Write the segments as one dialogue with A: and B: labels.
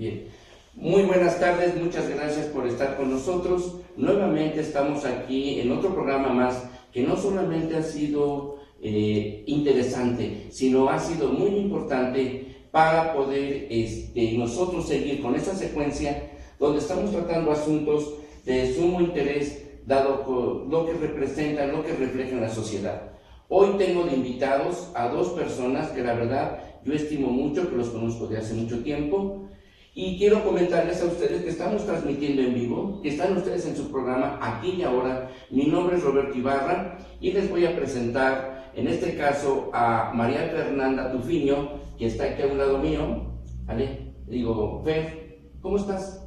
A: Bien. Muy buenas tardes, muchas gracias por estar con nosotros. Nuevamente estamos aquí en otro programa más que no solamente ha sido interesante, sino ha sido muy importante para poder nosotros seguir con esta secuencia donde estamos tratando asuntos de sumo interés dado lo que representan, lo que refleja en la sociedad. Hoy tengo de invitados a dos personas que la verdad yo estimo mucho, que los conozco de hace mucho tiempo, y quiero comentarles a ustedes que estamos transmitiendo en vivo, que están ustedes en su programa Aquí y Ahora. Mi nombre es Roberto Ibarra y les voy a presentar en este caso a María Fernanda Tufiño, que está aquí a un lado mío. ¿Vale? Digo, Fer, ¿cómo estás?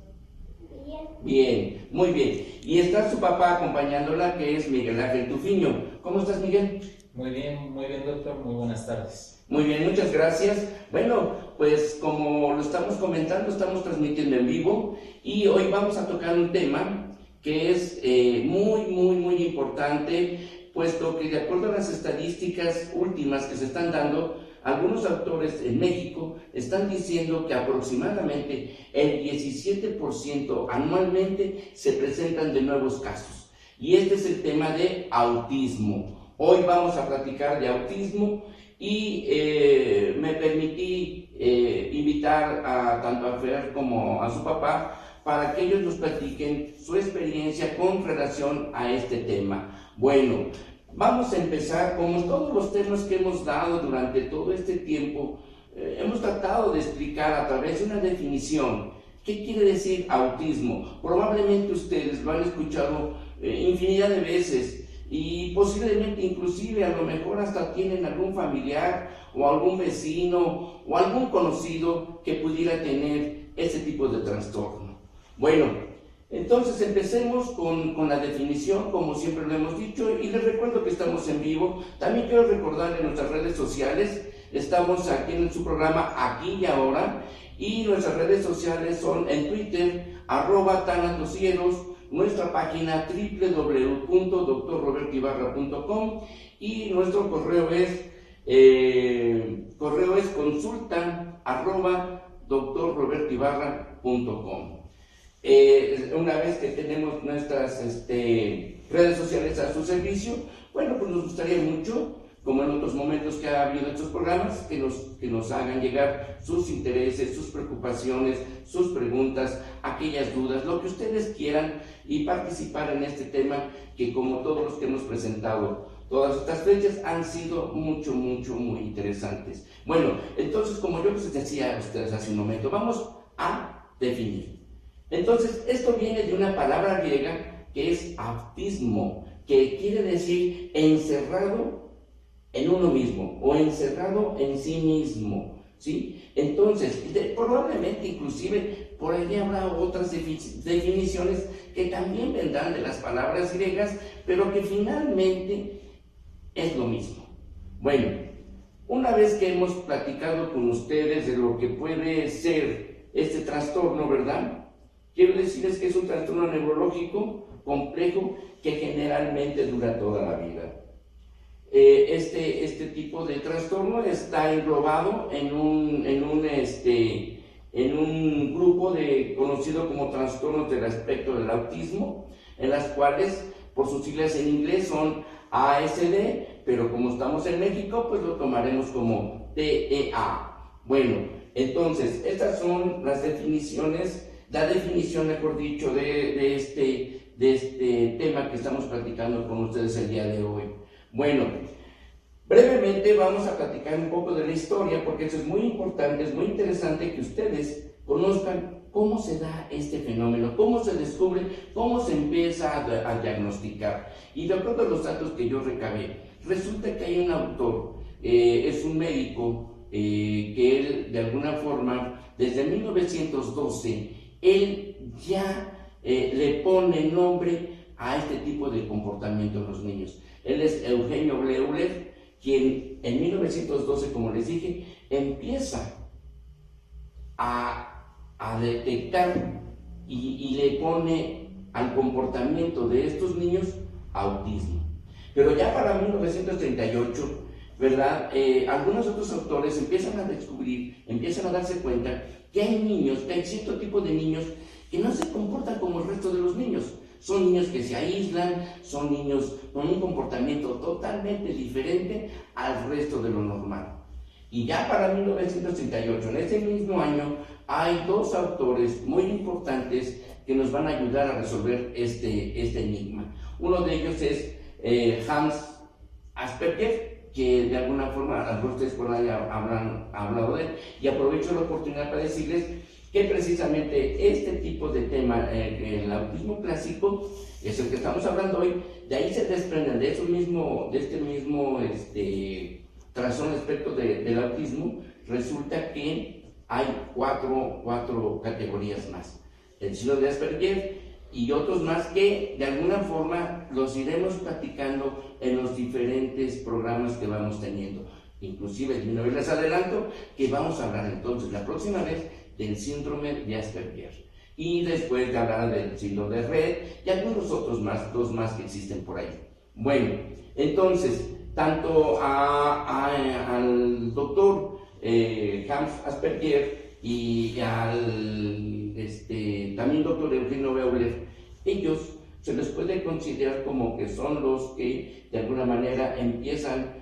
B: Bien.
A: Bien, muy bien. Y está su papá acompañándola, que es Miguel Ángel Tufiño. ¿Cómo estás, Miguel?
C: Muy bien, doctor. Muy buenas tardes.
A: Muy bien, muchas gracias. Bueno, pues como lo estamos comentando, estamos transmitiendo en vivo y hoy vamos a tocar un tema que es muy importante, puesto que de acuerdo a las estadísticas últimas que se están dando, algunos autores en México están diciendo que aproximadamente el 17% anualmente se presentan de nuevos casos. Y este es el tema de autismo. Hoy vamos a platicar de autismo y me permití invitar tanto a Fer como a su papá para que ellos nos platiquen su experiencia con relación a este tema. Bueno, vamos a empezar, como todos los temas que hemos dado durante todo este tiempo, hemos tratado de explicar a través de una definición. ¿Qué quiere decir autismo? Probablemente ustedes lo han escuchado infinidad de veces y posiblemente inclusive a lo mejor hasta tienen algún familiar o algún vecino o algún conocido que pudiera tener ese tipo de trastorno. Bueno, entonces empecemos con la definición, como siempre lo hemos dicho, y les recuerdo que estamos en vivo. También quiero recordarles nuestras redes sociales. Estamos aquí en su programa Aquí y Ahora, y nuestras redes sociales son en Twitter, @tanatoscielos, nuestra página www.drrobertoibarra.com y nuestro correo es consulta@drrobertoibarra.com. Una vez que tenemos nuestras redes sociales a su servicio, bueno, pues nos gustaría mucho, como en otros momentos que ha habido estos programas, que nos hagan llegar sus intereses, sus preocupaciones, sus preguntas, aquellas dudas, lo que ustedes quieran, y participar en este tema que, como todos los que hemos presentado todas estas fechas, han sido muy interesantes. Bueno, entonces, como yo les decía a ustedes hace un momento, vamos a definir. Entonces, esto viene de una palabra griega que es autismo, que quiere decir encerrado en uno mismo o encerrado en sí mismo, ¿sí? Entonces, probablemente inclusive por ahí habrá otras definiciones que también vendrán de las palabras griegas, pero que finalmente es lo mismo. Bueno, una vez que hemos platicado con ustedes de lo que puede ser este trastorno, ¿verdad? Quiero decirles que es un trastorno neurológico complejo que generalmente dura toda la vida. Este tipo de trastorno está englobado en un grupo conocido como trastornos del espectro del autismo, en las cuales por sus siglas en inglés son ASD, pero como estamos en México, pues lo tomaremos como TEA. Bueno, entonces estas son las definiciones, la definición, mejor dicho, de este tema que estamos platicando con ustedes el día de hoy. Bueno, brevemente vamos a platicar un poco de la historia, porque eso es muy importante, es muy interesante que ustedes conozcan cómo se da este fenómeno, cómo se descubre, cómo se empieza a diagnosticar. Y de acuerdo a los datos que yo recabé, resulta que hay un autor, es un médico, que él de alguna forma, desde 1912, él ya le pone nombre a este tipo de comportamiento en los niños. Él es Eugenio Bleuler, quien en 1912, como les dije, empieza a detectar y le pone al comportamiento de estos niños autismo. Pero ya para 1938, ¿verdad? Algunos otros autores empiezan a descubrir, empiezan a darse cuenta que hay niños, que hay cierto tipo de niños que no se comportan como el resto de los niños. Son niños que se aíslan, son niños con un comportamiento totalmente diferente al resto de lo normal. Y ya para 1938, en ese mismo año, hay dos autores muy importantes que nos van a ayudar a resolver este enigma. Uno de ellos es Hans Asperger, que de alguna forma, algunos de ustedes por ahí habrán hablado de él, y aprovecho la oportunidad para decirles que precisamente este tipo de tema, el autismo clásico, es el que estamos hablando hoy. De ahí se desprenden de este mismo trastorno espectro del autismo. Resulta que hay cuatro categorías más: el síndrome de Asperger y otros más que de alguna forma los iremos platicando en los diferentes programas que vamos teniendo. Inclusive, les adelanto que vamos a hablar entonces la próxima vez del síndrome de Asperger, y después de hablar del síndrome de Rett y algunos otros más, dos más que existen por ahí. Bueno, entonces, tanto al doctor Hans Asperger y al también doctor Eugenio Beuler, ellos se les puede considerar como que son los que de alguna manera empiezan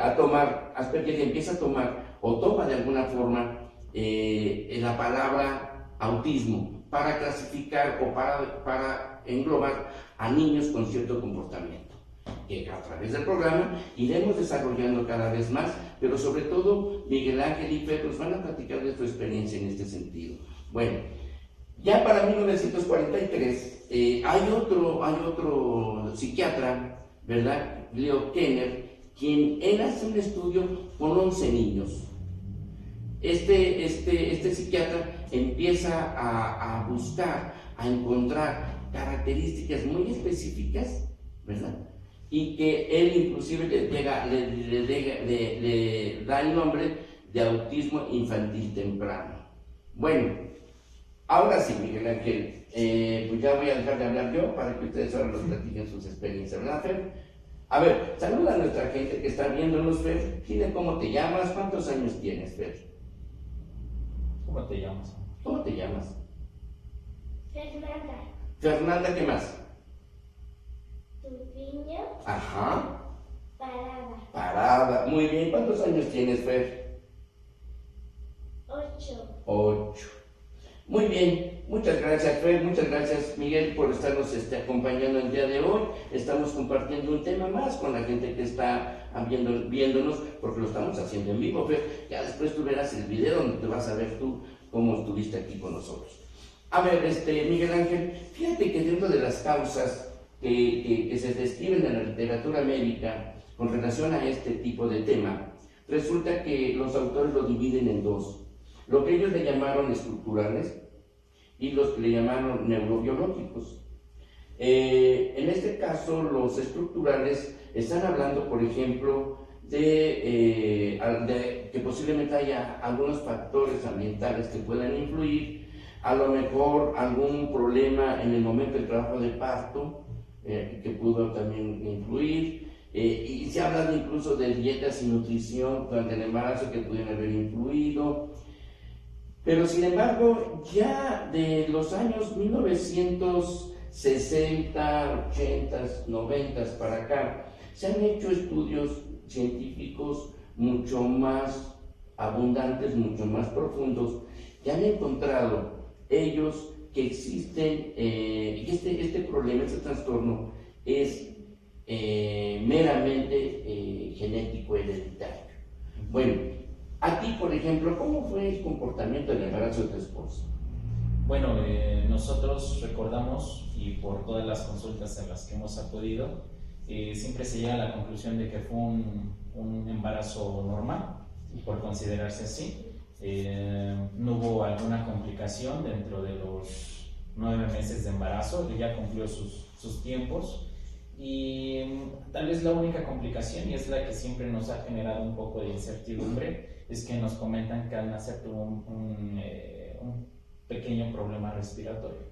A: a tomar, Asperger empieza a tomar o toma de alguna forma la palabra autismo para clasificar o para englobar a niños con cierto comportamiento, que a través del programa iremos desarrollando cada vez más, pero sobre todo Miguel Ángel y Fer nos van a platicar de su experiencia en este sentido. Bueno, ya para 1943 hay otro psiquiatra, ¿verdad? Leo Kenner, quien él hace un estudio con 11 niños. Este psiquiatra empieza a buscar, a encontrar características muy específicas, ¿verdad? Y que él inclusive le da el nombre de autismo infantil temprano. Bueno, ahora sí, Miguel Ángel, pues ya voy a dejar de hablar yo para que ustedes ahora nos platiquen sus experiencias, ¿verdad, Fer? A ver, saluda a nuestra gente que está viéndonos, Fer. Dile cómo te llamas, cuántos años tienes, Fer.
C: ¿Cómo te llamas?
A: ¿Cómo te llamas?
B: Fernanda.
A: Fernanda, ¿qué más?
B: Tupiño.
A: Ajá.
B: Parada.
A: Parada. Muy bien. ¿Cuántos años tienes, Fer?
B: 8.
A: 8. Muy bien. Muchas gracias, Fer. Muchas gracias, Miguel, por estarnos acompañando el día de hoy. Estamos compartiendo un tema más con la gente que está viéndonos, porque lo estamos haciendo en vivo, Fer. Ya después tú verás el video donde te vas a ver tú cómo estuviste aquí con nosotros. A ver, Miguel Ángel, fíjate que dentro de las causas que se describen en la literatura médica con relación a este tipo de tema, resulta que los autores lo dividen en dos: lo que ellos le llamaron estructurales y los que le llamaron neurobiológicos. En este caso, los estructurales están hablando, por ejemplo, de que posiblemente haya algunos factores ambientales que puedan influir, a lo mejor algún problema en el momento del trabajo de parto, que pudo también influir, y se habla incluso de dietas y nutrición durante el embarazo que pudieran haber influido. Pero sin embargo, ya de los años 1960, 80, 90 para acá, se han hecho estudios científicos mucho más abundantes, mucho más profundos, que han encontrado ellos que existen, este problema, este trastorno es meramente genético hereditario. Bueno, a ti, por ejemplo, ¿cómo fue el comportamiento del embarazo de tu esposa?
C: Bueno, nosotros recordamos, y por todas las consultas en las que hemos acudido, siempre se llega a la conclusión de que fue un embarazo normal, por considerarse así. No hubo alguna complicación dentro de los 9 meses de embarazo, ya cumplió sus tiempos. Y tal vez la única complicación, y es la que siempre nos ha generado un poco de incertidumbre, es que nos comentan que al nacer tuvo un pequeño problema respiratorio,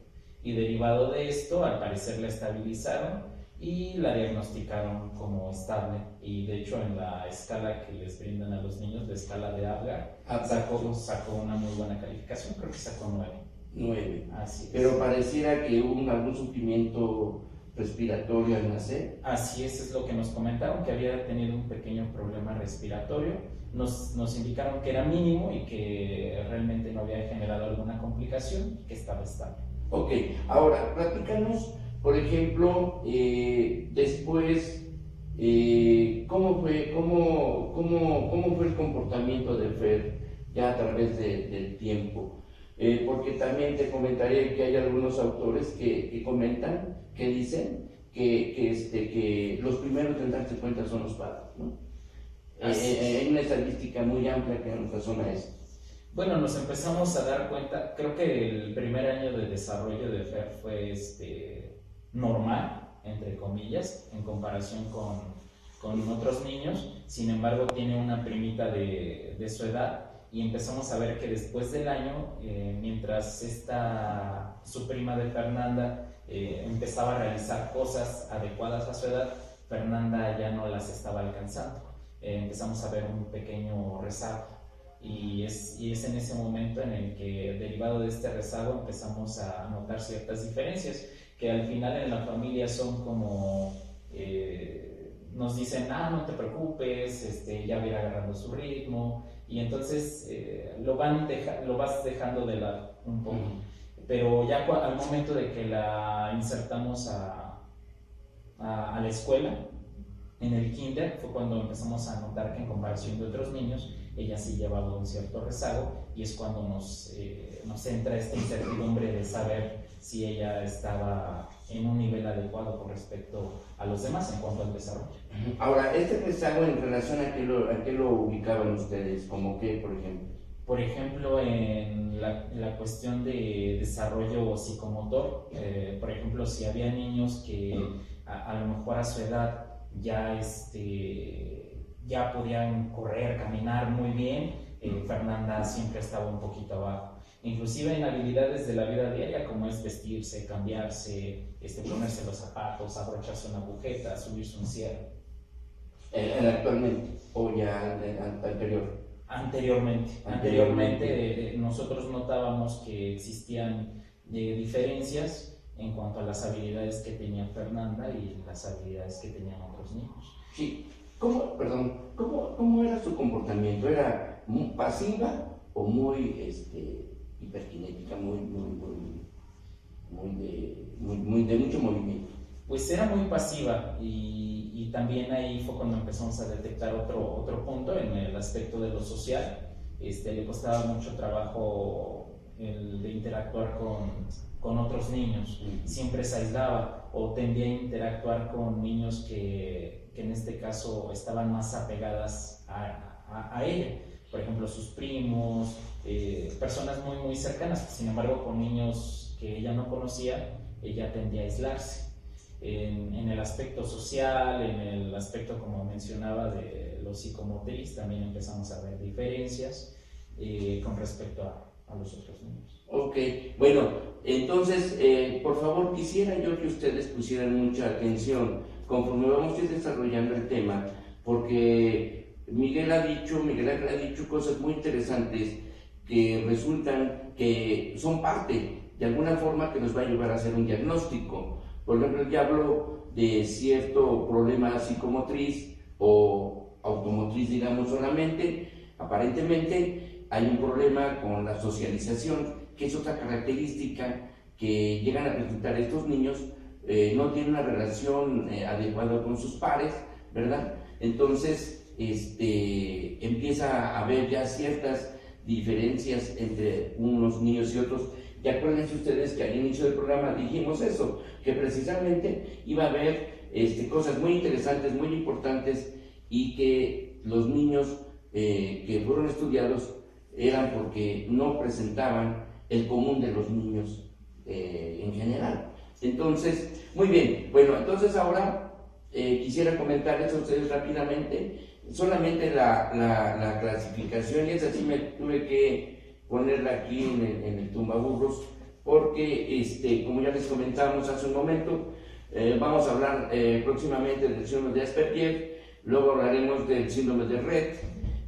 C: y derivado de esto, al parecer la estabilizaron y la diagnosticaron como estable. Y de hecho en la escala que les brindan a los niños, la escala de Apgar, sacó una muy buena calificación, creo que sacó 9.
A: 9.
C: Así es.
A: Pero pareciera que hubo algún sufrimiento respiratorio al nacer.
C: Así es lo que nos comentaron, que había tenido un pequeño problema respiratorio. Nos indicaron que era mínimo y que realmente no había generado alguna complicación y que estaba estable.
A: Ok, ahora platícanos, por ejemplo, después, ¿cómo fue el comportamiento de Fer ya a través del tiempo? Porque también te comentaré que hay algunos autores que comentan, que dicen que los primeros en darse cuenta son los padres, ¿no? Hay una estadística muy amplia que nos razona eso.
C: Bueno, nos empezamos a dar cuenta, creo que el primer año de desarrollo de Fer fue normal, entre comillas, en comparación con otros niños. Sin embargo, tiene una primita de su edad y empezamos a ver que después del año, mientras su prima de Fernanda empezaba a realizar cosas adecuadas a su edad, Fernanda ya no las estaba alcanzando. Empezamos a ver un pequeño rezago y es en ese momento en el que, derivado de este rezago, empezamos a notar ciertas diferencias que al final en la familia son como nos dicen, no te preocupes, ya va a ir agarrando su ritmo, y entonces lo vas dejando de lado un poco. Pero ya al momento de que la insertamos a la escuela, en el kinder, fue cuando empezamos a notar que en comparación de otros niños, ella sí llevaba un cierto rezago, y es cuando nos entra esta incertidumbre de saber si ella estaba en un nivel adecuado con respecto a los demás en cuanto al desarrollo.
A: Ahora, este rezago en relación a qué lo ubicaban ustedes, como qué, por ejemplo.
C: Por ejemplo, en la cuestión de desarrollo psicomotor, por ejemplo, si había niños que a lo mejor a su edad ya podían correr, caminar muy bien, Fernanda siempre estaba un poquito abajo. Inclusive en habilidades de la vida diaria, como es vestirse, cambiarse, ponerse los zapatos, abrocharse una agujeta, subirse un cierre.
A: ¿Actualmente o ya anterior?
C: Anteriormente nosotros notábamos que existían diferencias en cuanto a las habilidades que tenía Fernanda y las habilidades que tenían otros niños.
A: Sí. ¿Cómo era su comportamiento? ¿Era muy pasiva o muy hiperkinética, muy de mucho movimiento?
C: Pues era muy pasiva y también ahí fue cuando empezamos a detectar otro punto en el aspecto de lo social. Le costaba mucho trabajo el de interactuar con otros niños, siempre se aislaba o tendía a interactuar con niños que en este caso estaban más apegadas a ella, por ejemplo sus primos, personas muy muy cercanas. Sin embargo, con niños que ella no conocía, ella tendía a aislarse. En el aspecto social, en el aspecto, como mencionaba, de lo psicomotriz, también empezamos a ver diferencias con respecto a los otros niños.
A: Ok, bueno, entonces, por favor, quisiera yo que ustedes pusieran mucha atención conforme vamos a ir desarrollando el tema, porque Miguel Ángel ha dicho cosas muy interesantes que resultan que son parte, de alguna forma, que nos va a ayudar a hacer un diagnóstico. Por ejemplo, ya habló de cierto problema psicomotriz o automotriz, digamos, solamente. Aparentemente hay un problema con la socialización, que es otra característica que llegan a presentar estos niños. No tienen una relación adecuada con sus pares, ¿verdad? Entonces, empieza a haber ya ciertas diferencias entre unos niños y otros. Y acuérdense ustedes que al inicio del programa dijimos eso, que precisamente iba a haber cosas muy interesantes, muy importantes, y que los niños que fueron estudiados eran porque no presentaban el común de los niños en general. Entonces, muy bien, bueno, entonces ahora quisiera comentarles a ustedes rápidamente solamente la clasificación, y esa sí me tuve que ponerla aquí en el tumbaburros, porque como ya les comentábamos hace un momento, Vamos a hablar próximamente del síndrome de Asperger, luego hablaremos del síndrome de Rett,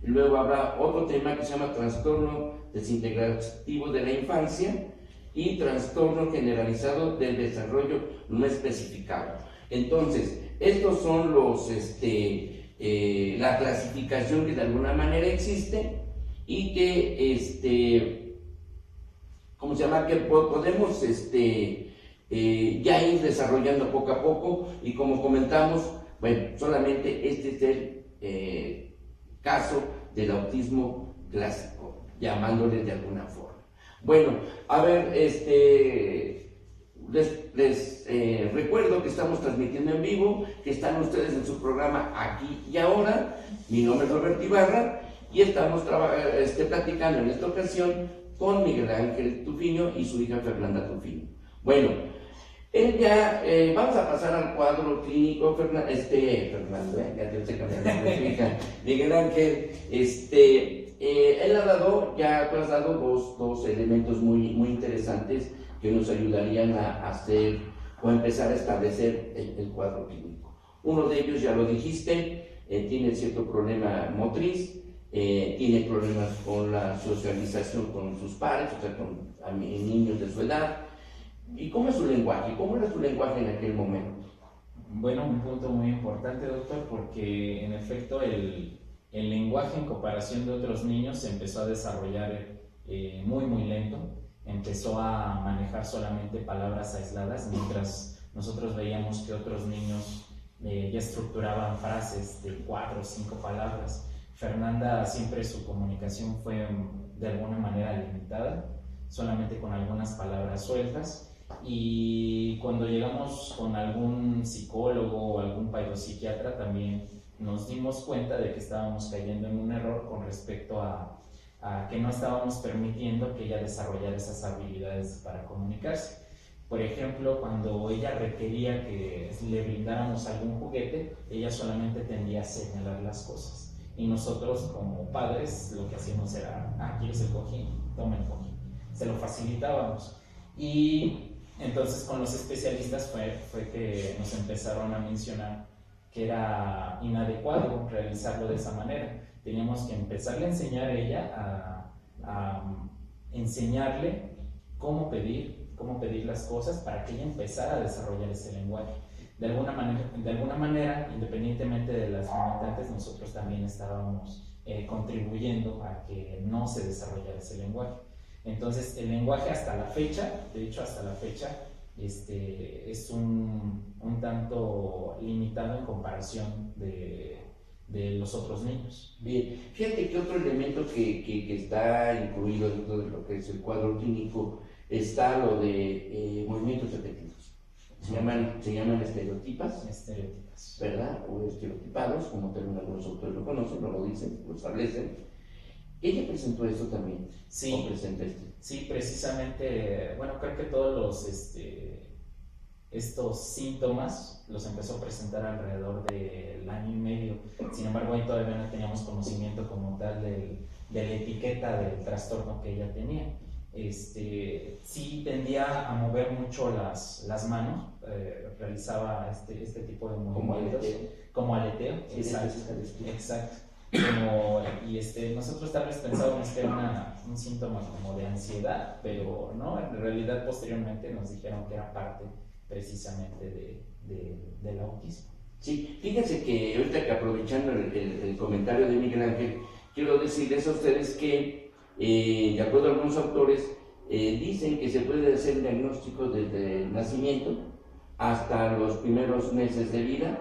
A: luego habrá otro tema que se llama trastorno desintegrativo de la infancia y trastorno generalizado del desarrollo no especificado. Entonces, estos son los, la clasificación que de alguna manera existe y que, ¿cómo se llama? Que podemos ya ir desarrollando poco a poco, y como comentamos, bueno, solamente este es el caso del autismo clásico, llamándole de alguna forma. Bueno, a ver, les recuerdo que estamos transmitiendo en vivo, que están ustedes en su programa Aquí y Ahora. Mi nombre es Roberto Ibarra y estamos platicando en esta ocasión con Miguel Ángel Tufiño y su hija Fernanda Tufiño. Bueno, vamos a pasar al cuadro clínico. Fernando, ya te cambiando su hija. Miguel Ángel, él ha dado, ya tú has dado dos elementos muy, muy interesantes que nos ayudarían a hacer o a empezar a establecer el cuadro clínico. Uno de ellos, ya lo dijiste, tiene cierto problema motriz, tiene problemas con la socialización con sus pares, o sea, con niños de su edad. ¿Y cómo es su lenguaje? ¿Cómo era su lenguaje en aquel momento?
C: Bueno, un punto muy importante, doctor, porque en efecto el lenguaje en comparación de otros niños se empezó a desarrollar muy, muy lento. Empezó a manejar solamente palabras aisladas, mientras nosotros veíamos que otros niños ya estructuraban frases de 4 o 5 palabras. Fernanda, siempre su comunicación fue de alguna manera limitada, solamente con algunas palabras sueltas. Y cuando llegamos con algún psicólogo o algún psiquiatra, también nos dimos cuenta de que estábamos cayendo en un error con respecto a que no estábamos permitiendo que ella desarrollara esas habilidades para comunicarse. Por ejemplo, cuando ella requería que le brindáramos algún juguete, ella solamente tendía a señalar las cosas. Y nosotros, como padres, lo que hacíamos era: ¿quieres el cojín? Toma el cojín. Se lo facilitábamos. Y entonces con los especialistas fue que nos empezaron a mencionar que era inadecuado realizarlo de esa manera. Teníamos que empezarle a enseñar a ella a enseñarle cómo pedir las cosas para que ella empezara a desarrollar ese lenguaje. De alguna manera, independientemente de las limitantes, nosotros también estábamos contribuyendo a que no se desarrollara ese lenguaje. Entonces, el lenguaje hasta la fecha, es un tanto limitado en comparación de los otros niños.
A: Bien, fíjate que otro elemento que está incluido dentro de lo que es el cuadro clínico está lo de movimientos repetidos. Se llaman estereotipas, ¿verdad? O estereotipados, como también algunos autores lo conocen, no lo dicen, lo establecen. ¿Ella presentó eso también?
C: Sí.
A: ¿O presenta
C: Sí, precisamente, bueno, creo que todos estos síntomas los empezó a presentar alrededor del año y medio. Sin embargo, ahí todavía no teníamos conocimiento como tal de la etiqueta del trastorno que ella tenía. Sí tendía a mover mucho las manos, realizaba este tipo de movimientos. Como aleteo.
A: Sí,
C: Exacto. Nosotros tal vez pensábamos que era un síntoma como de ansiedad, pero no, en realidad posteriormente nos dijeron que era parte precisamente del autismo.
A: Sí, fíjense que ahorita, que aprovechando el comentario de Miguel Ángel, quiero decirles a ustedes que, de acuerdo a algunos autores, dicen que se puede hacer el diagnóstico desde el nacimiento hasta los primeros meses de vida,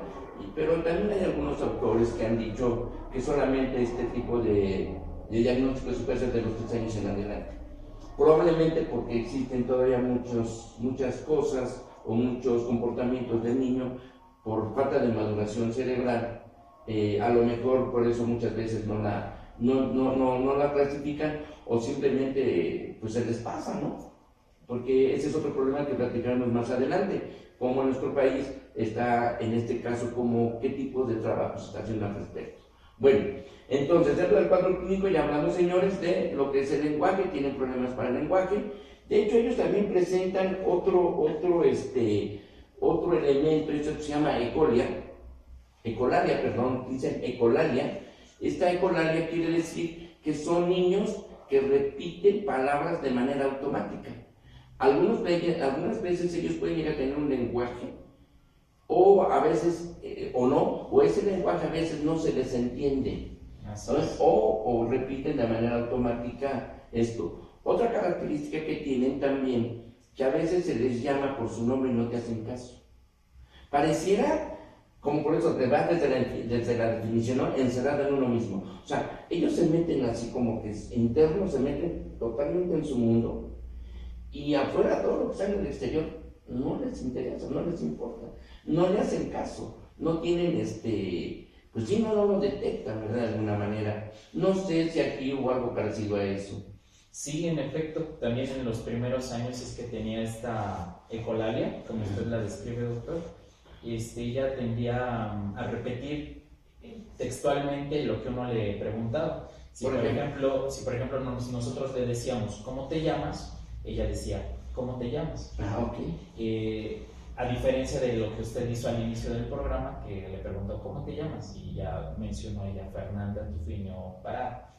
A: pero también hay algunos autores que han dicho que solamente este tipo de diagnóstico se puede hacer de los 3 años en adelante. Probablemente porque existen todavía muchas cosas o muchos comportamientos del niño por falta de maduración cerebral. A lo mejor por eso muchas veces no la clasifican, o simplemente pues se les pasa, ¿no? Porque ese es otro problema que platicaremos más adelante, cómo en nuestro país está, en este caso, qué tipo de trabajo se está haciendo al respecto. Bueno, entonces, dentro del cuadro clínico ya hablamos, señores, de lo que es el lenguaje. Tienen problemas para el lenguaje. De hecho, ellos también presentan otro elemento, esto se llama ecolalia, perdón, dicen ecolalia. Esta ecolalia quiere decir que son niños que repiten palabras de manera automática. Algunas veces ellos pueden llegar a tener un lenguaje, o a veces, o no, o ese lenguaje a veces no se les entiende, o repiten de manera automática esto. Otra característica que tienen también, que a veces se les llama por su nombre y no te hacen caso. Pareciera, como por eso te vas desde la definición, ¿no?, encerrado en uno mismo. O sea, ellos se meten así como que internos, se meten totalmente en su mundo, y afuera todo lo que está en el exterior no les interesa, no les importa, no le hacen caso, no tienen pues sí, no lo detectan, ¿verdad? De alguna manera. No sé si aquí hubo algo parecido a eso.
C: Sí, en efecto, también en los primeros años es que tenía esta ecolalia, como usted la describe, doctor. Ella tendía a repetir textualmente lo que uno le preguntaba. Si por ejemplo nosotros le decíamos, ¿cómo te llamas?, ella decía, ¿cómo te llamas?
A: Ok.
C: A diferencia de lo que usted hizo al inicio del programa, que le preguntó, ¿cómo te llamas? Y ya mencionó ella Fernanda Tufiño Pará.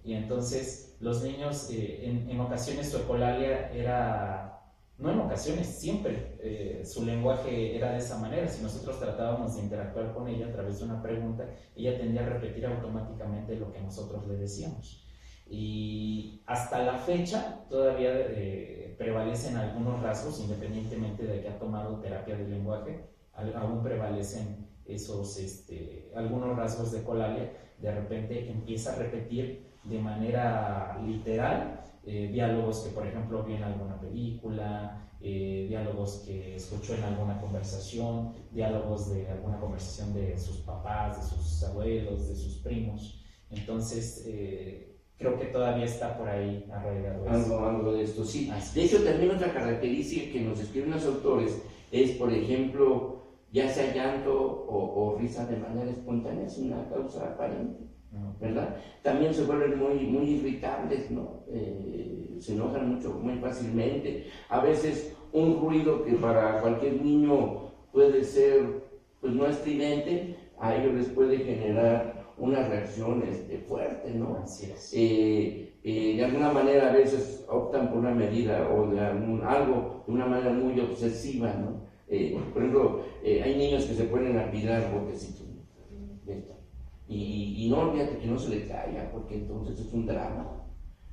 C: Y entonces los niños, en ocasiones su ecolalia era, no en ocasiones, siempre su lenguaje era de esa manera. Si nosotros tratábamos de interactuar con ella a través de una pregunta, ella tendía a repetir automáticamente lo que nosotros le decíamos. Y hasta la fecha todavía prevalecen algunos rasgos, independientemente de que ha tomado terapia de lenguaje, aún prevalecen esos algunos rasgos de ecolalia. De repente empieza a repetir de manera literal diálogos que, por ejemplo, vio en alguna película, diálogos que escuchó en alguna conversación, diálogos de alguna conversación de sus papás, de sus abuelos, de sus primos. Entonces, creo que todavía está por ahí arraigado
A: algo de esto, sí. De hecho, también otra característica que nos escriben los autores es, por ejemplo, ya sea llanto o risa de manera espontánea, es una causa aparente, ¿verdad? También se vuelven muy irritables, ¿no? Se enojan muy fácilmente. A veces un ruido que para cualquier niño puede ser, pues no estridente, a ellos les puede generar una reacción fuerte, ¿no?
C: Así es.
A: De alguna manera a veces optan por una medida o algo de una manera muy obsesiva, ¿no? Por ejemplo, hay niños que se ponen a tirar botecitos de esto. Y no olvídate que no se le caiga, porque entonces es un drama,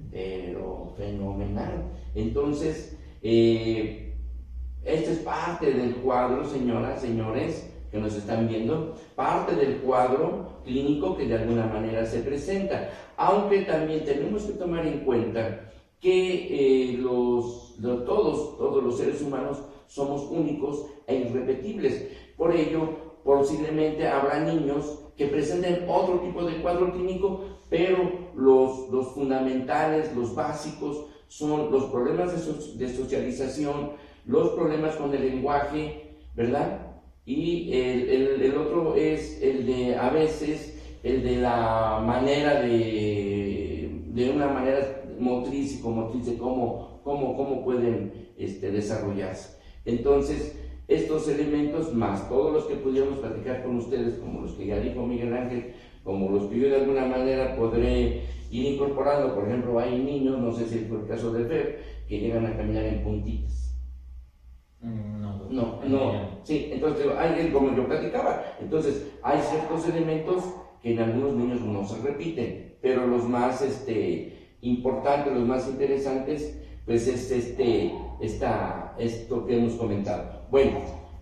A: pero fenomenal. Entonces, esta es parte del cuadro, señoras, señores, que nos están viendo, parte del cuadro clínico que de alguna manera se presenta, aunque también tenemos que tomar en cuenta que todos los seres humanos somos únicos e irrepetibles. Por ello, posiblemente habrá niños que presenten otro tipo de cuadro clínico, pero los fundamentales, los básicos, son los problemas de socialización, los problemas con el lenguaje, ¿verdad? Y el otro es el de, a veces, el de la manera de una manera motriz, psicomotriz, de cómo pueden desarrollarse. Entonces, estos elementos, más todos los que pudiéramos platicar con ustedes, como los que ya dijo Miguel Ángel, como los que yo de alguna manera podré ir incorporando. Por ejemplo, hay niños, no sé si fue el caso de Fer, que llegan a caminar en puntitas. No. Sí, entonces, como yo platicaba, entonces hay ciertos elementos que en algunos niños no se repiten, pero los más importantes, los más interesantes, pues es esto que hemos comentado. Bueno,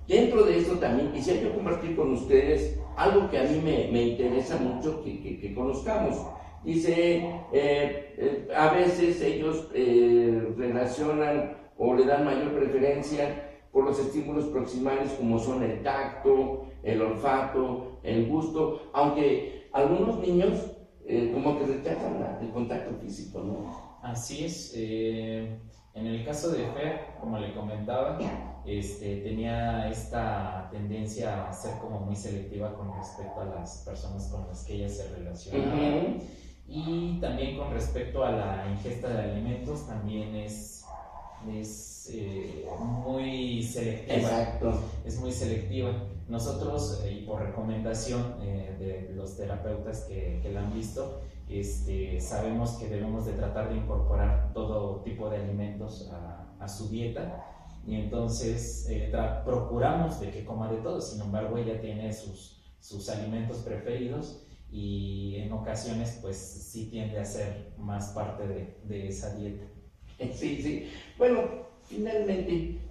A: dentro de esto también quisiera yo compartir con ustedes algo que a mí me interesa mucho que conozcamos. Dice, a veces ellos relacionan o le dan mayor preferencia por los estímulos proximales, como son el tacto, el olfato, el gusto, aunque algunos niños como que rechazan el contacto físico, ¿no?
C: Así es. En el caso de Fer, como le comentaba, tenía esta tendencia a ser como muy selectiva con respecto a las personas con las que ella se relacionaba. Y también con respecto a la ingesta de alimentos, también es es muy selectiva.
A: Exacto.
C: Es muy selectiva. Nosotros, y por recomendación de los terapeutas que la han visto, sabemos que debemos de tratar de incorporar todo tipo de alimentos a su dieta, y entonces procuramos de que coma de todo. Sin embargo, ella tiene sus alimentos preferidos, y en ocasiones pues sí tiende a ser más parte de esa dieta.
A: Sí, sí. Bueno, finalmente,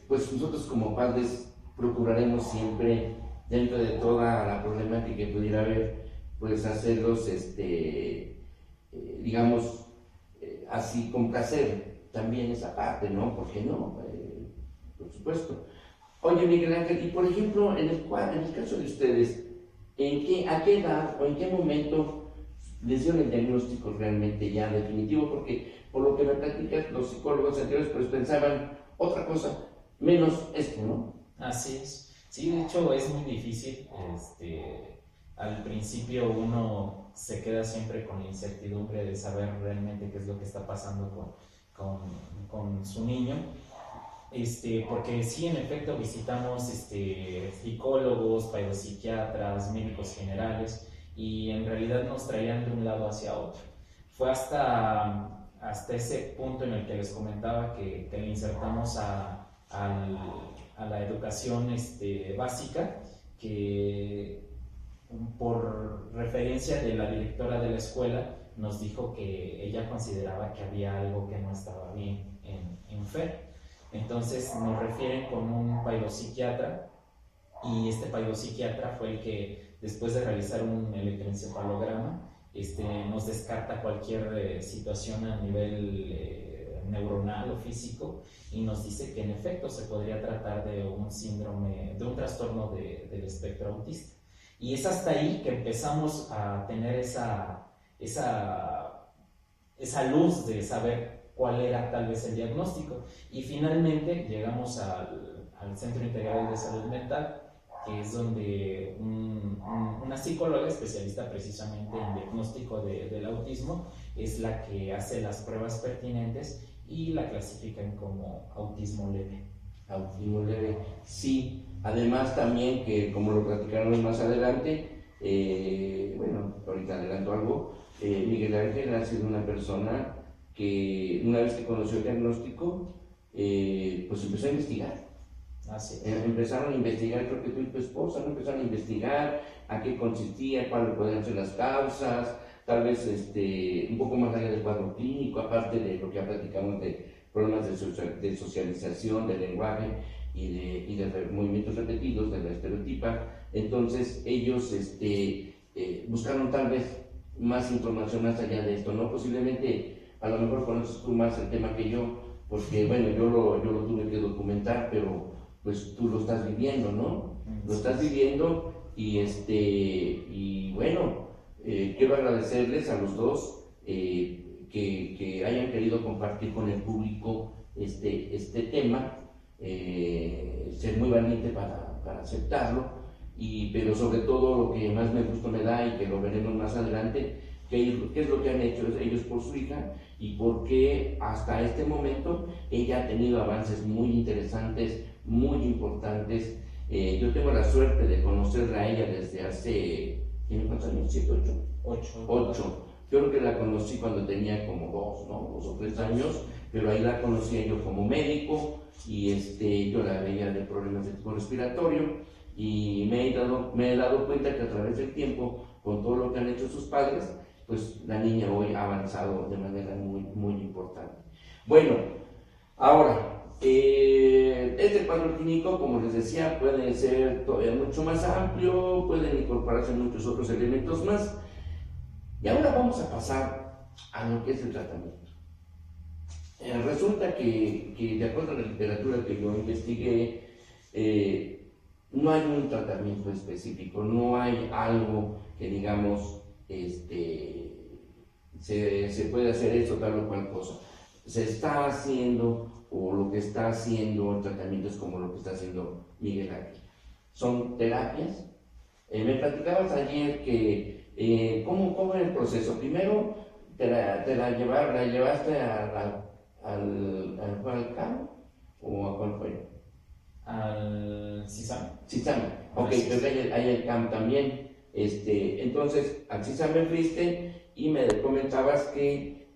A: pues nosotros como padres procuraremos siempre, dentro de toda la problemática que pudiera haber, pues hacerlos, digamos, así complacer también esa parte, ¿no? ¿Por qué no? Por supuesto. Oye, Miguel Ángel, y por ejemplo, en el caso de ustedes, ¿a qué edad o en qué momento les dieron el diagnóstico realmente ya definitivo? Porque por lo que me platicas, los psicólogos anteriores pues pensaban otra cosa, menos esto, ¿no?
C: Así es. Sí, de hecho es muy difícil. Al principio uno se queda siempre con la incertidumbre de saber realmente qué es lo que está pasando con su niño. Porque sí, en efecto, visitamos psicólogos, psiquiatras, médicos generales, y en realidad nos traían de un lado hacia otro. Fue hasta ese punto en el que les comentaba que le insertamos a la educación básica, que por referencia de la directora de la escuela nos dijo que ella consideraba que había algo que no estaba bien en Fer. Entonces nos refieren con un psiquiatra, y este psiquiatra fue el que, después de realizar un electroencefalograma, nos descarta cualquier situación a nivel neuronal o físico, y nos dice que en efecto se podría tratar de un síndrome, de un trastorno del espectro autista. Y es hasta ahí que empezamos a tener esa luz de saber cuál era tal vez el diagnóstico, y finalmente llegamos al Centro Integral de Salud Mental, que es donde una psicóloga especialista precisamente en diagnóstico del autismo es la que hace las pruebas pertinentes y la clasifican como autismo leve.
A: Autismo leve, sí. Además también que, como lo platicaremos más adelante, bueno, ahorita adelanto algo, Miguel Ángel ha sido una persona que una vez que conoció el diagnóstico, pues empezó a investigar.
C: Así
A: Empezaron a investigar, creo que tú y tu esposa, ¿no? Empezaron a investigar a qué consistía, cuáles podían ser las causas, tal vez un poco más allá del cuadro clínico, aparte de lo que ya platicamos de problemas de socialización, de lenguaje y de movimientos repetidos, de la estereotipa. Entonces ellos buscaron tal vez más información más allá de esto, ¿no? Posiblemente, a lo mejor conoces tú más el tema que yo, porque bueno, yo lo tuve que documentar, pero pues tú lo estás viviendo, ¿no? Lo estás viviendo, y bueno, quiero agradecerles a los dos que hayan querido compartir con el público este tema, ser muy valiente para aceptarlo, pero sobre todo lo que más me gusto me da, y que lo veremos más adelante, qué es lo que han hecho ellos por su hija, y por qué hasta este momento ella ha tenido avances muy interesantes, muy importantes. Yo tengo la suerte de conocerla a ella desde hace, ¿tiene cuántos años? ¿7, 8? 8. Yo creo que la conocí cuando tenía como 2, ¿no? 2 o 3 años, pero ahí la conocía yo como médico, y yo la veía de problemas de tipo respiratorio, y me he dado cuenta que a través del tiempo, con todo lo que han hecho sus padres, pues la niña hoy ha avanzado de manera muy, muy importante. Bueno, ahora, este cuadro clínico, como les decía, puede ser todavía mucho más amplio, pueden incorporarse muchos otros elementos más. Y ahora vamos a pasar a lo que es el tratamiento. Resulta que de acuerdo a la literatura que yo investigué, no hay un tratamiento específico, no hay algo que digamos, se puede hacer esto, tal o cual cosa. Se está haciendo, o lo que está haciendo el tratamiento es como lo que está haciendo Miguel Ángel. Son terapias. Me platicabas ayer que, ¿cómo era el proceso? Primero la llevaste ¿Fue al CAM o a cuál fue?
C: Al CISAM.
A: CISAM, ok, pues hay el CAM también. Entonces, al CISAM fuiste y me comentabas que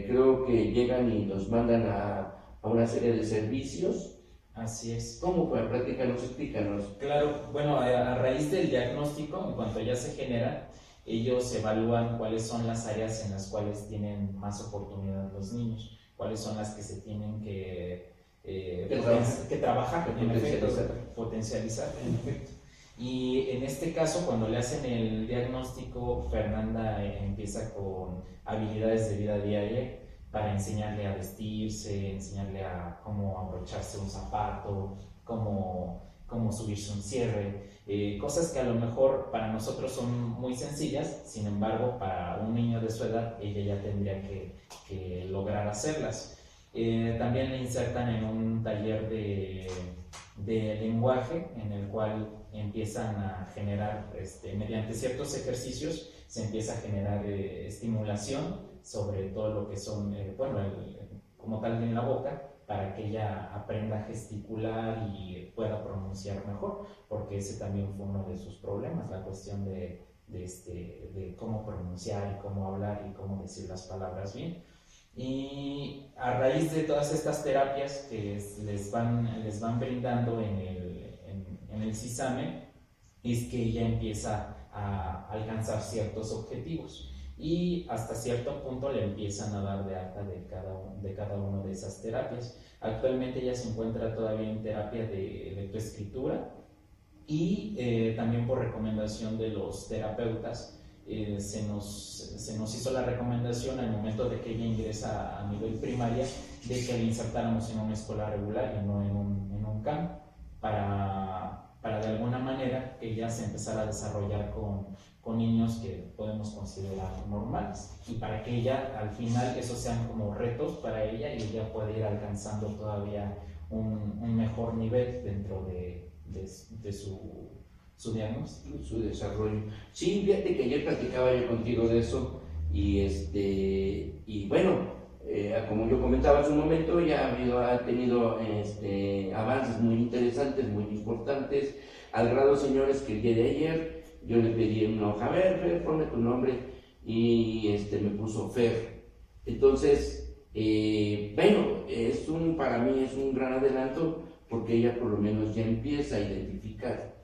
A: creo que llegan y los mandan a una serie de servicios.
C: Así es.
A: ¿Cómo fue? Platícanos, explícanos.
C: Claro, bueno, a raíz del diagnóstico, en cuanto ya se genera, ellos evalúan cuáles son las áreas en las cuales tienen más oportunidad los niños, cuáles son las que se tienen que trabajar, en efecto, potencializar, en efecto. Y en este caso, cuando le hacen el diagnóstico, Fernanda empieza con habilidades de vida diaria para enseñarle a vestirse, enseñarle a cómo abrocharse un zapato, cómo subirse un cierre, cosas que a lo mejor para nosotros son muy sencillas, sin embargo, para un niño de su edad, ella ya tendría que lograr hacerlas. También le insertan en un taller de lenguaje en el cual empiezan a generar, mediante ciertos ejercicios, se empieza a generar estimulación sobre todo lo que son, como tal en la boca, para que ella aprenda a gesticular y pueda pronunciar mejor, porque ese también fue uno de sus problemas, la cuestión de cómo pronunciar y cómo hablar y cómo decir las palabras bien. Y a raíz de todas estas terapias que les van brindando en el CISAME, es que ella empieza a alcanzar ciertos objetivos y hasta cierto punto le empiezan a dar de alta de cada una de esas terapias. Actualmente ella se encuentra todavía en terapia de lectoescritura y también por recomendación de los terapeutas se nos hizo la recomendación al momento de que ella ingresa a nivel primaria de que le insertáramos en una escuela regular y no en un CAM para de alguna manera que ella se empezara a desarrollar con niños que podemos considerar normales y para que ella al final esos sean como retos para ella y ella pueda ir alcanzando todavía un mejor nivel dentro de su diagnóstico.
A: Su desarrollo. Sí, fíjate que ayer platicaba yo contigo de eso y bueno, como yo comentaba hace un momento, ya ha tenido avances muy interesantes, muy importantes, al grado, señores, que el día de ayer yo le pedí una hoja, Fer, ponme tu nombre, y me puso Fer. Entonces, bueno, para mí es un gran adelanto, porque ella por lo menos ya empieza a identificar,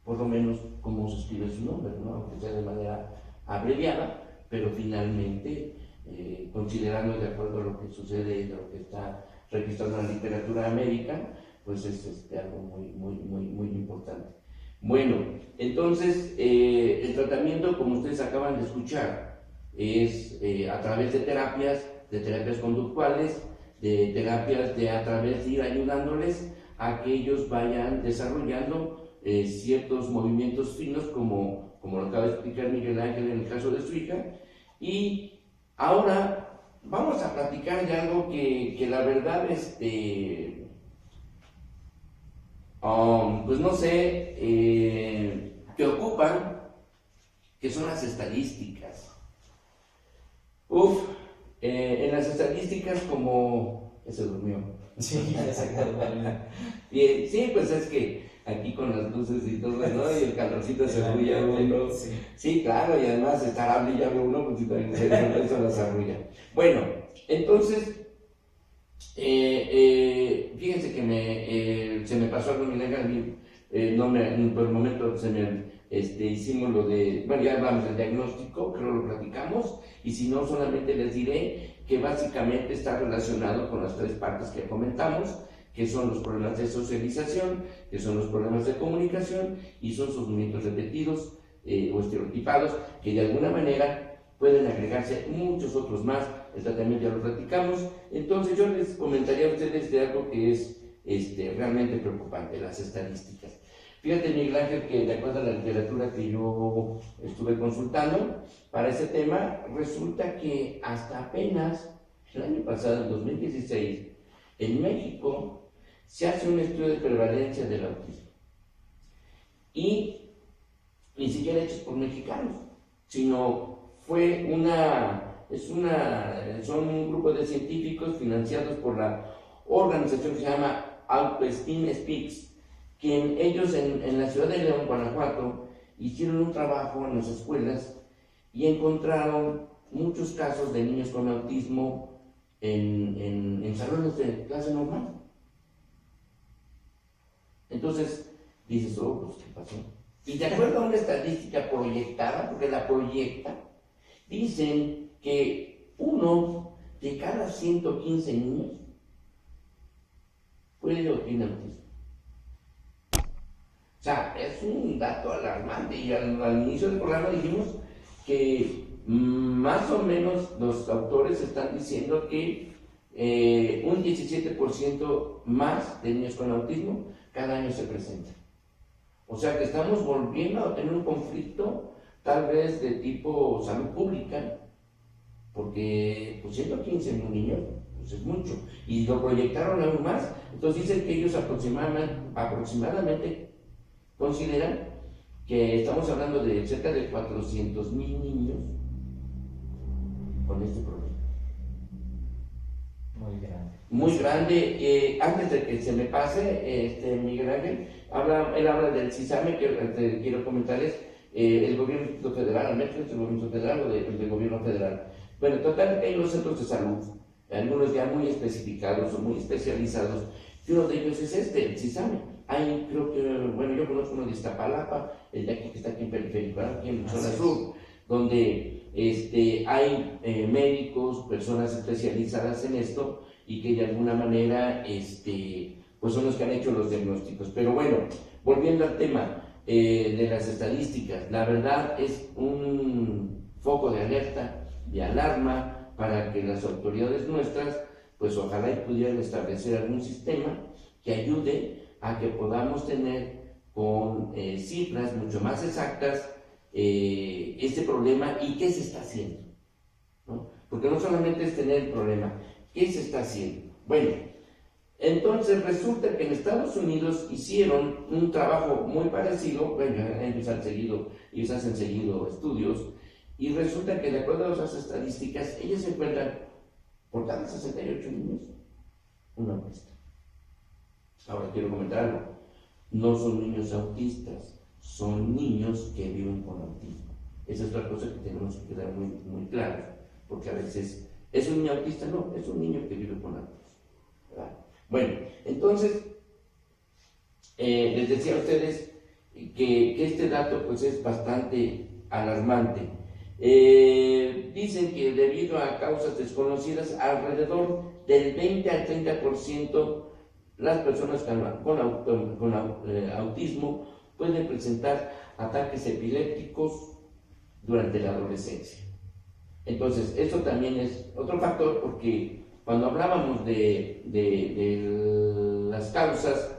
A: por lo menos, cómo se escribe su nombre, ¿no? Aunque sea de manera abreviada, pero finalmente, considerando de acuerdo a lo que sucede y lo que está registrado en la literatura médica, pues es algo muy, muy, muy, muy importante. Bueno, entonces, el tratamiento, como ustedes acaban de escuchar, es a través de terapias conductuales, de terapias a través de ir ayudándoles a que ellos vayan desarrollando ciertos movimientos finos, como lo acaba de explicar Miguel Ángel en el caso de su hija. Y ahora vamos a platicar de algo que la verdad, pues no sé, te ocupan, que son las estadísticas. En las estadísticas, como... Se durmió.
C: Sí, ya se acordó.
A: Bien, sí, pues es que aquí con las luces y todo, ¿no? Y el calorcito se arrulla uno. Sí, claro, y además estar hable y hable uno, pues también eso las arrulla. Bueno, entonces, fíjense que se me pasó algo en por el momento hicimos lo de, bueno, ya hablamos del diagnóstico, creo lo platicamos, y si no, solamente les diré que básicamente está relacionado con las tres partes que comentamos, que son los problemas de socialización, que son los problemas de comunicación y son sus movimientos repetidos o estereotipados, que de alguna manera pueden agregarse muchos otros más. El tratamiento ya lo platicamos. Entonces yo les comentaría a ustedes de algo que es realmente preocupante, las estadísticas. Fíjate, Miguel Ángel, que de acuerdo a la literatura que yo estuve consultando para ese tema, resulta que hasta apenas el año pasado, en 2016, en México se hace un estudio de prevalencia del autismo. Y ni siquiera hecho por mexicanos, sino fue una son un grupo de científicos financiados por la organización que se llama Autoesteem Speaks, quien ellos en la ciudad de León, Guanajuato, hicieron un trabajo en las escuelas y encontraron muchos casos de niños con autismo en salones de clase normal. Entonces dices, oh, pues ¿qué pasó? Y de acuerdo a una estadística proyectada, porque la proyecta, dicen que 1 de cada 115 niños puede o tiene autismo. O sea, es un dato alarmante y al inicio del programa dijimos que más o menos los autores están diciendo que un 17% más de niños con autismo cada año se presentan. O sea que estamos volviendo a tener un conflicto tal vez de tipo salud pública, porque pues 115 niños pues es mucho, y lo proyectaron aún más. Entonces dicen que ellos aproximadamente consideran que estamos hablando de cerca de 400,000 niños con este problema.
C: Muy grande.
A: Muy grande. Antes de que se me pase, Miguel Ángel, él habla del CISAME, que te quiero comentarles, el gobierno federal, al menos el gobierno federal o del gobierno federal. Bueno, total, hay unos centros de salud, algunos ya muy especificados o muy especializados, y uno de ellos es el CISAME. Hay, creo que, bueno, yo conozco uno de Iztapalapa, el de aquí que está aquí en periférico, aquí en zona sur, donde hay médicos, personas especializadas en esto y que de alguna manera pues son los que han hecho los diagnósticos. Pero bueno, volviendo al tema de las estadísticas, la verdad es un foco de alerta, de alarma, para que las autoridades nuestras, pues ojalá y pudieran establecer algún sistema que ayude a que podamos tener con cifras mucho más exactas este problema y qué se está haciendo, ¿no? Porque no solamente es tener el problema, ¿qué se está haciendo? Bueno, entonces resulta que en Estados Unidos hicieron un trabajo muy parecido. Bueno, ellos hacen seguido estudios, y resulta que de acuerdo a esas estadísticas, ellos encuentran por cada 68 niños un autista. Ahora quiero comentar algo, no son niños autistas, son niños que viven con autismo. Esa es otra cosa que tenemos que quedar muy, muy claros, porque a veces, ¿es un niño autista? No, es un niño que vive con autismo, ¿verdad? Bueno, entonces, les decía a ustedes que este dato pues es bastante alarmante. Dicen que debido a causas desconocidas, alrededor del 20 al 30% las personas con autismo pueden presentar ataques epilépticos durante la adolescencia. Entonces, esto también es otro factor, porque cuando hablábamos de las causas,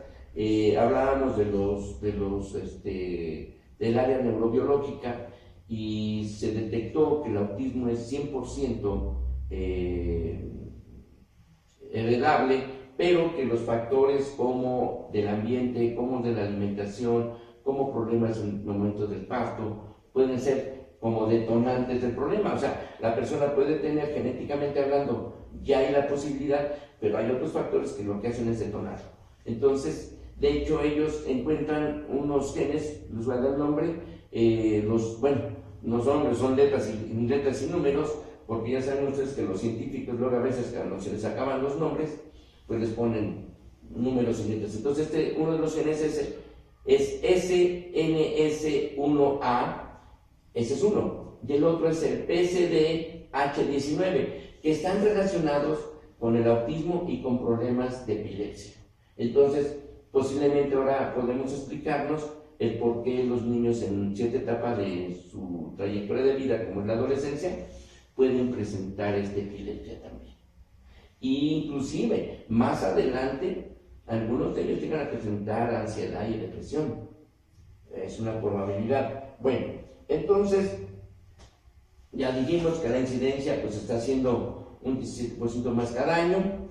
A: hablábamos del área neurobiológica, y se detectó que el autismo es 100% heredable, pero que los factores como del ambiente, como de la alimentación, como problemas en momentos del parto, pueden ser como detonantes del problema. O sea, la persona puede tener, genéticamente hablando, ya hay la posibilidad, pero hay otros factores que lo que hacen es detonar. Entonces, de hecho, ellos encuentran unos genes, les voy a dar el nombre, no son nombres, son letras y números, porque ya saben ustedes que los científicos luego a veces cuando se les acaban los nombres, pues les ponen números y letras. Entonces uno de los genes es SNS1A, ese es uno, y el otro es el PCDH19, que están relacionados con el autismo y con problemas de epilepsia. Entonces, posiblemente ahora podemos explicarnos el por qué los niños en cierta etapa de su trayectoria de vida, como es la adolescencia, pueden presentar esta epilepsia también. Y inclusive, más adelante, algunos de ellos llegan a presentar ansiedad y depresión. Es una probabilidad. Bueno, entonces, ya dijimos que la incidencia pues está siendo un 17% más cada año.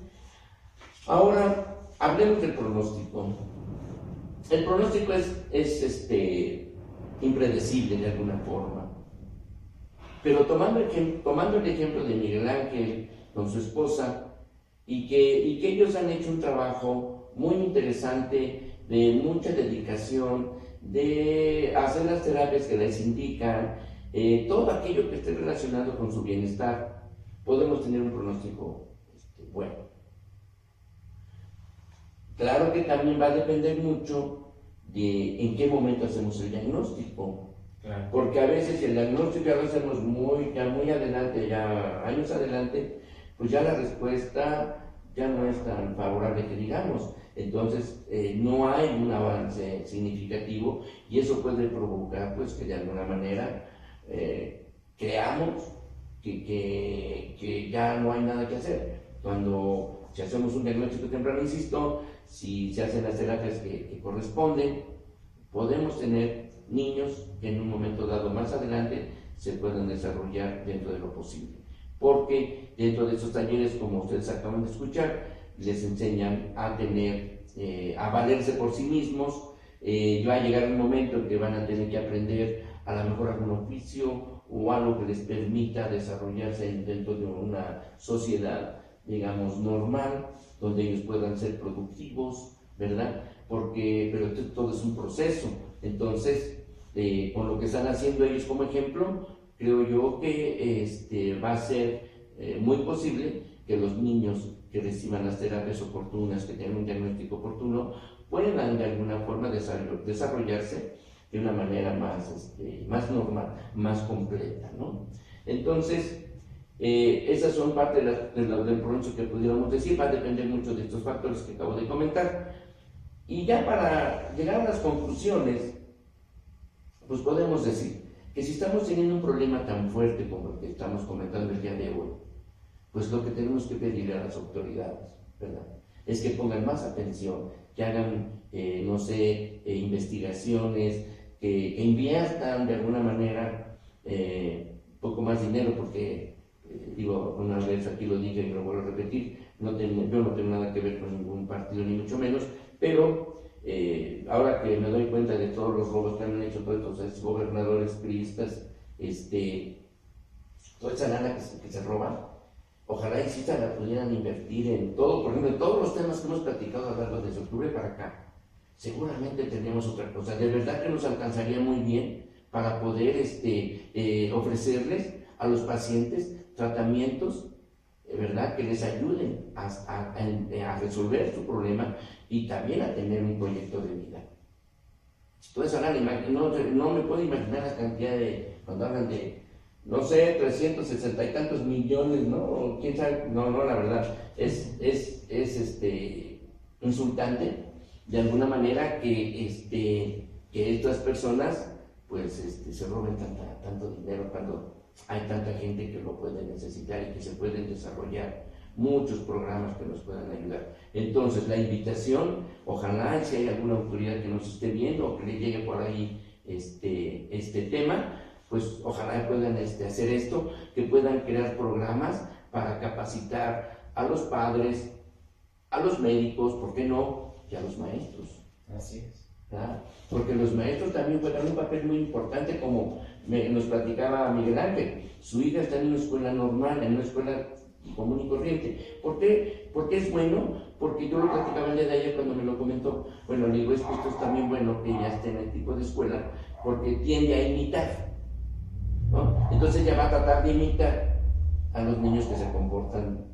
A: Ahora, hablemos del pronóstico. El pronóstico es impredecible de alguna forma. Pero tomando el ejemplo de Miguel Ángel con su esposa, y que ellos han hecho un trabajo muy interesante, de mucha dedicación, de hacer las terapias que les indican, todo aquello que esté relacionado con su bienestar, podemos tener un pronóstico bueno. Claro que también va a depender mucho de en qué momento hacemos el diagnóstico,
C: Claro.
A: porque a veces si el diagnóstico ya lo hacemos ya muy adelante, ya años adelante, pues ya la respuesta ya no es tan favorable que digamos. Entonces no hay un avance significativo y eso puede provocar pues que de alguna manera creamos que ya no hay nada que hacer. Cuando si hacemos un diagnóstico temprano, insisto, si se hacen las terapias que corresponden, podemos tener niños que en un momento dado más adelante se puedan desarrollar dentro de lo posible. Porque dentro de esos talleres, como ustedes acaban de escuchar, les enseñan a tener, a valerse por sí mismos. Va a llegar un momento en que van a tener que aprender a lo mejor algún oficio o algo que les permita desarrollarse dentro de una sociedad, digamos, normal, donde ellos puedan ser productivos, ¿verdad? Pero todo es un proceso. Entonces, con lo que están haciendo ellos como ejemplo, creo yo que va a ser muy posible que los niños que reciban las terapias oportunas, que tengan un diagnóstico oportuno, puedan de alguna forma desarrollarse de una manera más normal, más completa, ¿no? Entonces, esas son parte del pronóstico que pudiéramos decir. Va a depender mucho de estos factores que acabo de comentar. Y ya para llegar a las conclusiones, pues podemos decir que si estamos teniendo un problema tan fuerte como el que estamos comentando el día de hoy, pues lo que tenemos que pedirle a las autoridades, ¿verdad?, es que pongan más atención, que hagan, investigaciones, que inviertan de alguna manera poco más dinero, porque, una vez aquí lo dije y lo vuelvo a repetir, yo no tengo nada que ver con ningún partido, ni mucho menos, pero ahora que me doy cuenta de todos los robos que han hecho todos estos gobernadores priistas, toda esa lana que se roban, ojalá y sí se la pudieran invertir en todo, por ejemplo, en todos los temas que hemos platicado a lo largo desde octubre para acá. Seguramente tendríamos otra cosa, de verdad que nos alcanzaría muy bien para poder ofrecerles a los pacientes tratamientos, ¿verdad?, que les ayuden a resolver su problema y también a tener un proyecto de vida. Toda esa lana, no me puedo imaginar la cantidad cuando hablan de, 360 y tantos millones, ¿no? ¿Quién sabe? No, la verdad, es insultante de alguna manera que estas personas pues se roben tanto dinero cuando hay tanta gente que lo puede necesitar y que se pueden desarrollar muchos programas que nos puedan ayudar. Entonces la invitación, ojalá si hay alguna autoridad que nos esté viendo o que le llegue por ahí este tema, pues ojalá puedan hacer esto, que puedan crear programas para capacitar a los padres, a los médicos, ¿por qué no?, y a los maestros.
C: Así es.
A: ¿Verdad? Porque los maestros también juegan un papel muy importante, como nos platicaba Miguel Ángel. Su hija está en una escuela normal, en una escuela común y corriente. ¿Por qué? Porque es bueno, porque yo lo platicaba el día de ayer cuando me lo comentó. Bueno, le digo, esto es también bueno que ella esté en el tipo de escuela, porque tiende a imitar, ¿no? Entonces ella va a tratar de imitar a los niños que se comportan,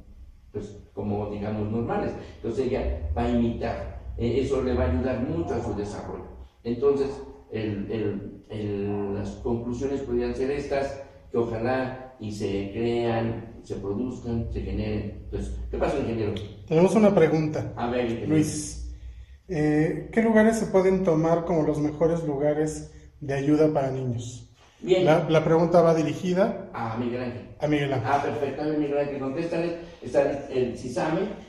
A: pues, como digamos normales. Entonces ella va a imitar. Eso le va a ayudar mucho a su desarrollo. Entonces, las conclusiones podrían ser estas, que ojalá y se crean, se produzcan, se generen. Entonces, ¿qué pasa, ingeniero?
D: Tenemos una pregunta.
A: A ver, ingeniero.
D: Luis, ¿qué lugares se pueden tomar como los mejores lugares de ayuda para niños?
A: Bien.
D: La pregunta va dirigida
A: a Miguel Ángel.
D: A Miguel Ángel.
A: Perfecto, Miguel Ángel, contéstale. Está el CISAME.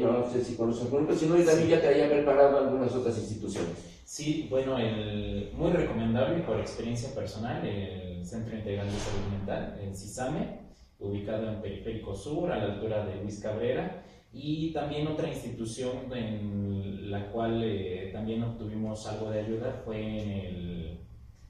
A: No sé si conoces alguno, pero si no, yo también ya te había preparado algunas otras instituciones.
C: Sí, bueno, muy recomendable por experiencia personal, el Centro Integral de Salud Mental, el CISAME, ubicado en Periférico Sur, a la altura de Luis Cabrera, y también otra institución en la cual también obtuvimos algo de ayuda fue en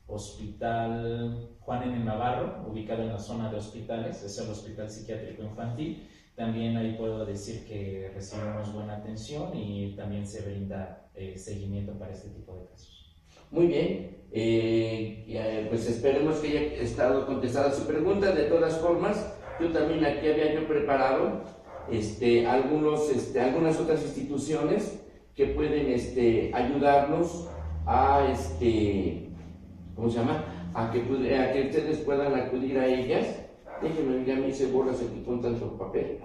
C: Hospital Juan N. Navarro, ubicado en la zona de hospitales, es el Hospital Psiquiátrico Infantil. También ahí puedo decir que recibimos buena atención y también se brinda seguimiento para este tipo de casos.
A: Muy bien, pues esperemos que haya estado contestada su pregunta. De todas formas, yo también aquí había preparado algunas otras instituciones que pueden ayudarnos a ¿cómo se llama? A que ustedes puedan acudir a ellas. Déjenme, ya me hice bolas aquí con tanto papel.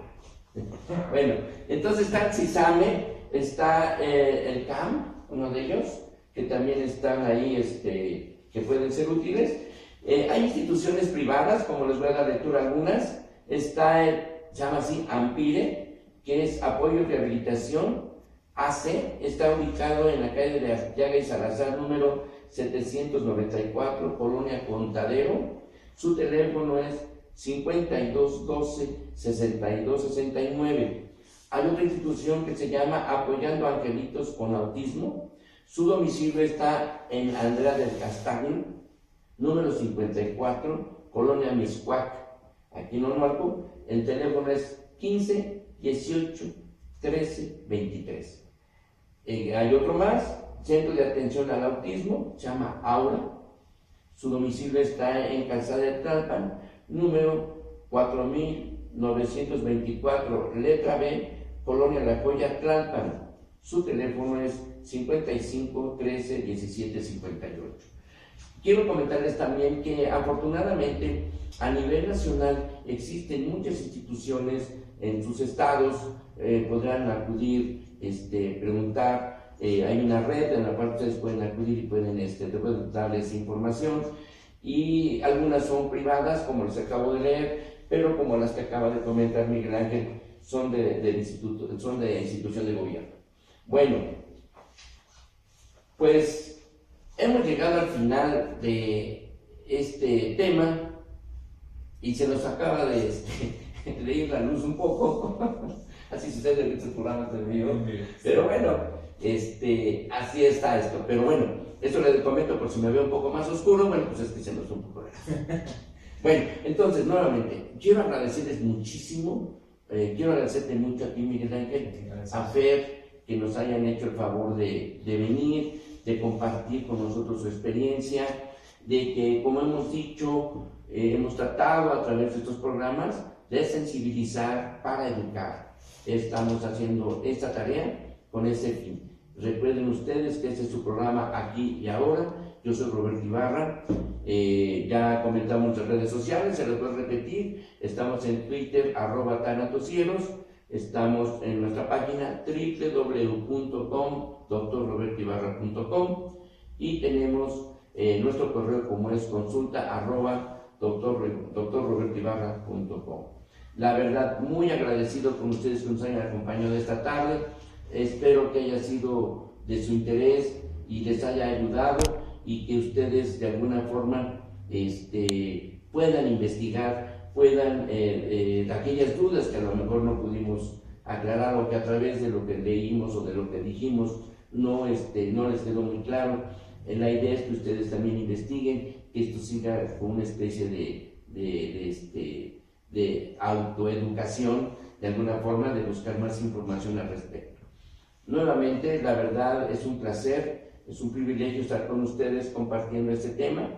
A: Bueno, entonces está el CISAME, está el CAM, uno de ellos, que también están ahí, que pueden ser útiles. Hay instituciones privadas, como les voy a dar lectura algunas. Está se llama así AMPIRE, que es Apoyo y Rehabilitación AC, está ubicado en la calle de Arteaga y Salazar, número 794, Colonia Contadero. Su teléfono es 5212-6269. Hay otra institución que se llama Apoyando a Angelitos con Autismo. Su domicilio está en Andrea del Castaño, número 54, Colonia Miscuac, aquí en Onualco. El teléfono es 15 18 13 23. Hay otro más, Centro de Atención al Autismo, se llama Aura. Su domicilio está en Calzada de Tlalpan, número 4924, letra B, Colonia La Joya, Tlalpan. Su teléfono es 55 13 17 58. Quiero comentarles también que afortunadamente a nivel nacional existen muchas instituciones en sus estados, podrán acudir, preguntar. Hay una red en la cual ustedes pueden acudir y pueden darles información, y algunas son privadas, como les acabo de leer, pero como las que acaba de comentar Miguel Ángel, son de institución de gobierno. Bueno, pues hemos llegado al final de este tema y se nos acaba de ir la luz un poco. Así sucede en estos programas de vivo, pero bueno, así está esto. Pero bueno, esto les comento por si me veo un poco más oscuro. Bueno, pues es que se nos fue un poco de Bueno, entonces, nuevamente, quiero agradecerles muchísimo. Quiero agradecerte mucho a ti, Miguel Ángel, a Fer, que nos hayan hecho el favor de venir, de compartir con nosotros su experiencia, de que, como hemos dicho, hemos tratado a través de estos programas de sensibilizar para educar. Estamos haciendo esta tarea con ese fin. Recuerden ustedes que este es su programa Aquí y Ahora. Yo soy Roberto Ibarra. Ya comentamos nuestras redes sociales, se los voy a repetir. Estamos en Twitter, @tanatoscielos. Estamos en nuestra página www.doctorrobertoibarra.com, y tenemos nuestro correo, como es consulta@doctorrobertoibarra.com. La verdad, muy agradecido con ustedes que nos hayan acompañado esta tarde. Espero que haya sido de su interés y les haya ayudado, y que ustedes de alguna forma puedan investigar, puedan aquellas dudas que a lo mejor no pudimos aclarar, o que a través de lo que leímos o de lo que dijimos no les quedó muy claro. La idea es que ustedes también investiguen, que esto siga con una especie de autoeducación, de alguna forma, de buscar más información al respecto. Nuevamente, la verdad, es un placer, es un privilegio estar con ustedes compartiendo este tema,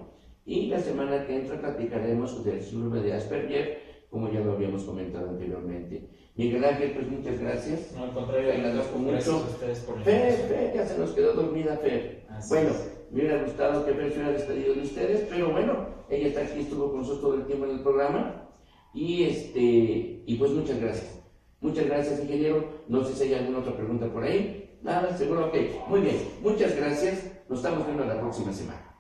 A: y la semana que entra platicaremos del síndrome de Asperger, como ya lo habíamos comentado anteriormente. Miguel Ángel, pues muchas gracias.
C: No, al contrario,
A: te agradezco mucho.
C: Gracias a ustedes por la
A: Fer, ya se nos quedó dormida Fer. Bueno, me hubiera gustado que Fer se hubiera despedido de ustedes, pero bueno, ella está aquí, estuvo con nosotros todo el tiempo en el programa, y pues muchas gracias. Muchas gracias, ingeniero. No sé si hay alguna otra pregunta por ahí. Nada, seguro que. Muy bien, muchas gracias. Nos estamos viendo la próxima semana.